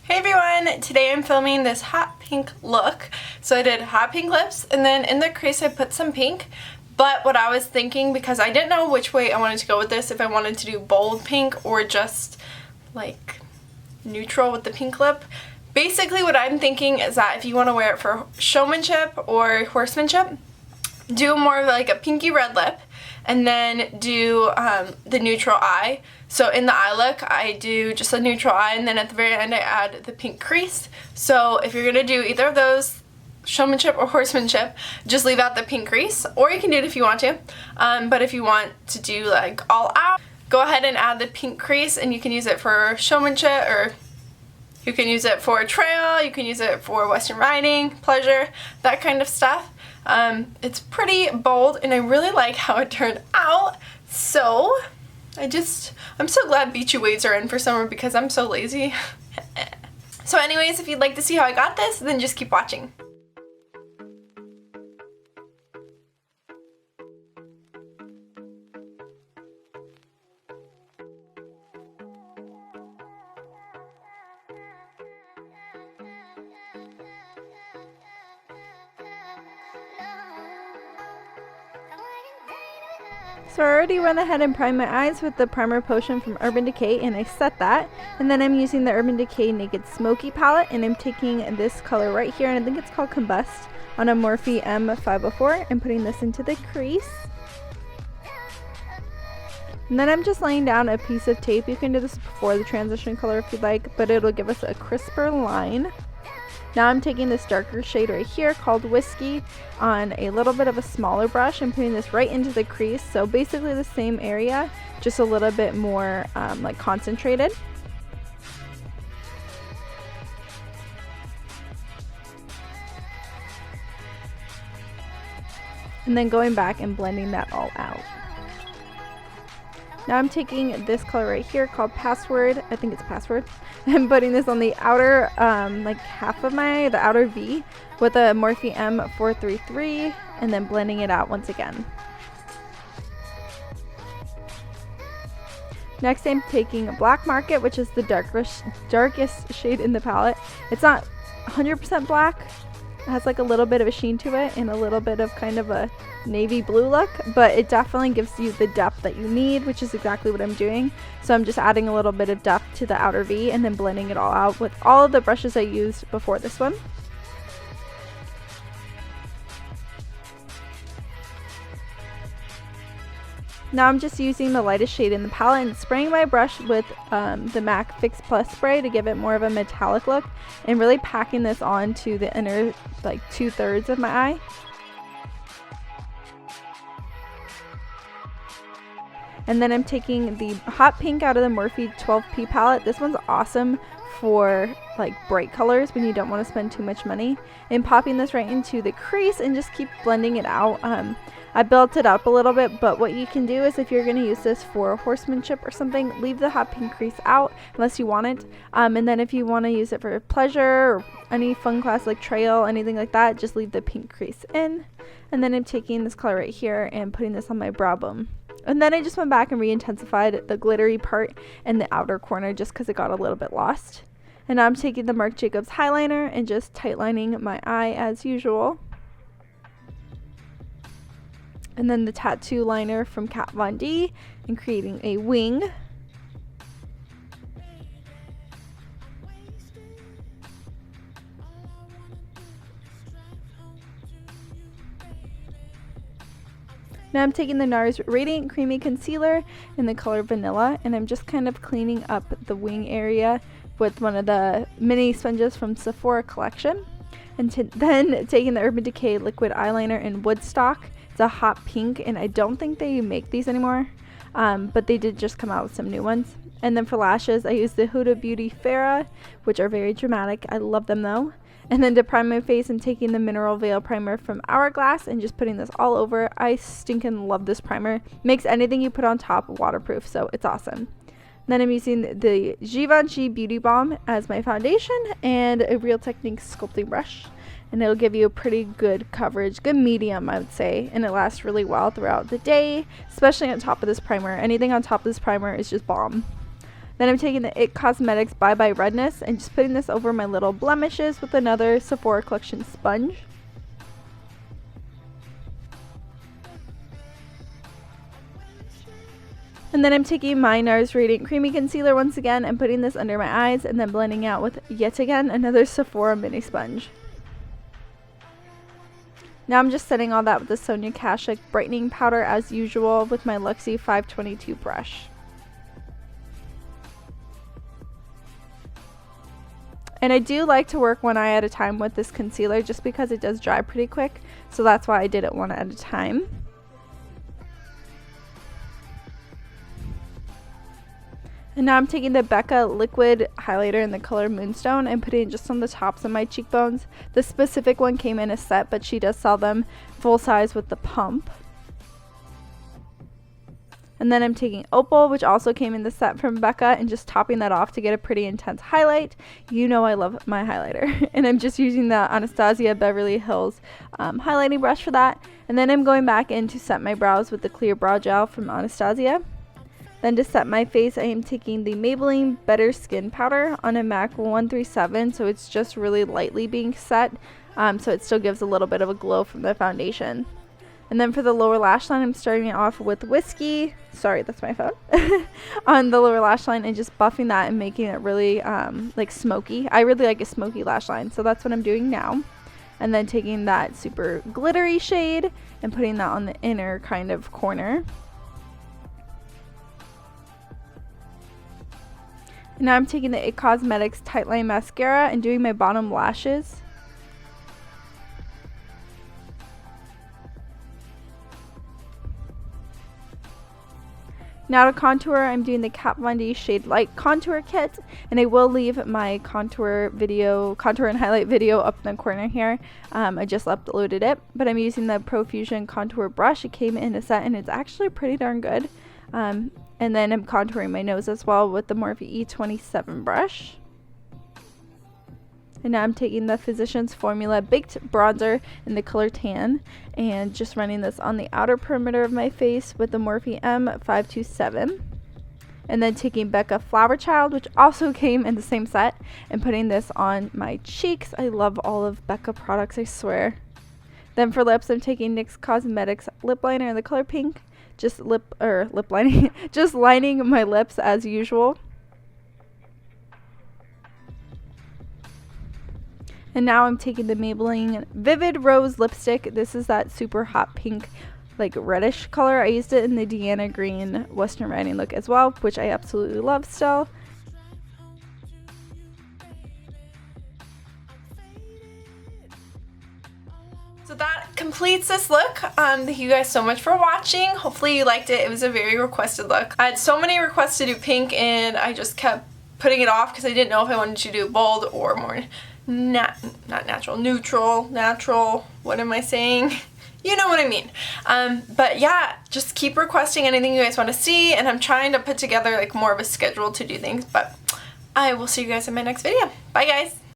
Hey everyone! Today I'm filming this hot pink look. So I did hot pink lips and then in the crease I put some pink. But what I was thinking, because I didn't know which way I wanted to go with this, if I wanted to do bold pink or just like neutral with the pink lip. Basically what I'm thinking is that if you want to wear it for showmanship or horsemanship, do more of like a pinky red lip and then do the neutral eye. So in the eye look, I do just a neutral eye and then at the very end I add the pink crease. So if you're going to do either of those, showmanship or horsemanship, just leave out the pink crease, or you can do it if you want to. But if you want to do like all out, go ahead and add the pink crease and you can use it for showmanship, or you can use it for trail, you can use it for western riding, pleasure, that kind of stuff. It's pretty bold and I really like how it turned out. So I'm so glad beachy waves are in for summer because I'm so lazy. So anyways, if you'd like to see how I got this, then just keep watching. So I already went ahead and primed my eyes with the primer potion from Urban Decay, and I set that. And then I'm using the Urban Decay Naked Smoky palette, and I'm taking this color right here, and I think it's called Combust, on a Morphe M504, and putting this into the crease. And then I'm just laying down a piece of tape. You can do this before the transition color if you'd like, but it'll give us a crisper line. Now I'm taking this darker shade right here called Whiskey on a little bit of a smaller brush and putting this right into the crease. So basically the same area, just a little bit more like concentrated. And then going back and blending that all out. Now I'm taking this color right here called Password, I think it's Password, and putting this on the outer, like half of the outer V with a Morphe M433, and then blending it out once again. Next I'm taking Black Market, which is the darkest shade in the palette. It's not 100% black. It has like a little bit of a sheen to it and a little bit of kind of a navy blue look, but it definitely gives you the depth that you need, which is exactly what I'm doing. So I'm just adding a little bit of depth to the outer V and then blending it all out with all of the brushes I used before this one. Now I'm just using the lightest shade in the palette and spraying my brush with the MAC Fix Plus spray to give it more of a metallic look, and really packing this on to the inner like 2/3 of my eye. And then I'm taking the hot pink out of the Morphe 12P palette. This one's awesome for like bright colors when you don't want to spend too much money, and popping this right into the crease and just keep blending it out. I built it up a little bit, but what you can do is if you're going to use this for horsemanship or something, leave the hot pink crease out unless you want it. And then if you want to use it for pleasure or any fun class like trail, anything like that, just leave the pink crease in. And then I'm taking this color right here and putting this on my brow bone. And then I just went back and re-intensified the glittery part in the outer corner just because it got a little bit lost. And now I'm taking the Marc Jacobs Highliner and just tightlining my eye as usual. And then the tattoo liner from Kat Von D and creating a wing. Now I'm taking the Nars Radiant Creamy Concealer in the color Vanilla, and I'm just kind of cleaning up the wing area with one of the mini sponges from Sephora collection. And then taking the Urban Decay Liquid Eyeliner in Woodstock. It's a hot pink, and I don't think they make these anymore, but they did just come out with some new ones. And then for lashes, I used the Huda Beauty Farah, which are very dramatic. I love them though. And then to prime my face, I'm taking the Mineral Veil Primer from Hourglass and just putting this all over. I stinking love this primer. Makes anything you put on top waterproof, so it's awesome. Then I'm using the Givenchy Beauty Balm as my foundation and a Real Techniques sculpting brush. And it'll give you a pretty good coverage, good medium I would say, and it lasts really well throughout the day, especially on top of this primer. Anything on top of this primer is just bomb. Then I'm taking the Cosmetics Bye Bye Redness and just putting this over my little blemishes with another Sephora Collection sponge. And then I'm taking my Nars Radiant Creamy Concealer once again and putting this under my eyes and then blending out with, yet again, another Sephora mini sponge. Now I'm just setting all that with the Sonia Kashuk brightening powder as usual with my Luxie 522 brush. And I do like to work one eye at a time with this concealer just because it does dry pretty quick, so that's why I did it one at a time. And now I'm taking the Becca liquid highlighter in the color Moonstone and putting it just on the tops of my cheekbones. This specific one came in a set, but she does sell them full size with the pump. And then I'm taking Opal, which also came in the set from Becca, and just topping that off to get a pretty intense highlight. You know I love my highlighter. And I'm just using the Anastasia Beverly Hills highlighting brush for that. And then I'm going back in to set my brows with the clear brow gel from Anastasia. Then to set my face, I am taking the Maybelline Better Skin Powder on a MAC 137, so it's just really lightly being set, so it still gives a little bit of a glow from the foundation. And then for the lower lash line, I'm starting it off with Whiskey, sorry that's my phone, on the lower lash line and just buffing that and making it really like smoky. I really like a smoky lash line, so that's what I'm doing now. And then taking that super glittery shade and putting that on the inner kind of corner. Now I'm taking the IT Cosmetics Tightline Mascara and doing my bottom lashes. Now to contour, I'm doing the Kat Von D Shade Light Contour Kit, and I will leave my contour and highlight video up in the corner here. I just uploaded it, but I'm using the Profusion Contour Brush. It came in a set, and it's actually pretty darn good. And then I'm contouring my nose as well with the Morphe E27 brush. And now I'm taking the Physicians Formula Baked Bronzer in the color Tan and just running this on the outer perimeter of my face with the Morphe M527. And then taking Becca Flowerchild, which also came in the same set, and putting this on my cheeks. I love all of Becca products, I swear. Then for lips, I'm taking NYX Cosmetics Lip Liner in the color Pink. Just lip lining, just lining my lips as usual. And now I'm taking the Maybelline Vivid Rose lipstick. This is that super hot pink, like reddish color. I used it in the Deanna Green Western Riding look as well, which I absolutely love still. So that completes this look. Thank you guys so much for watching. Hopefully you liked it. It was a very requested look. I had so many requests to do pink and I just kept putting it off because I didn't know if I wanted to do bold or more not natural, neutral, natural. What am I saying? You know what I mean. But yeah, just keep requesting anything you guys want to see, and I'm trying to put together like more of a schedule to do things, but I will see you guys in my next video. Bye guys.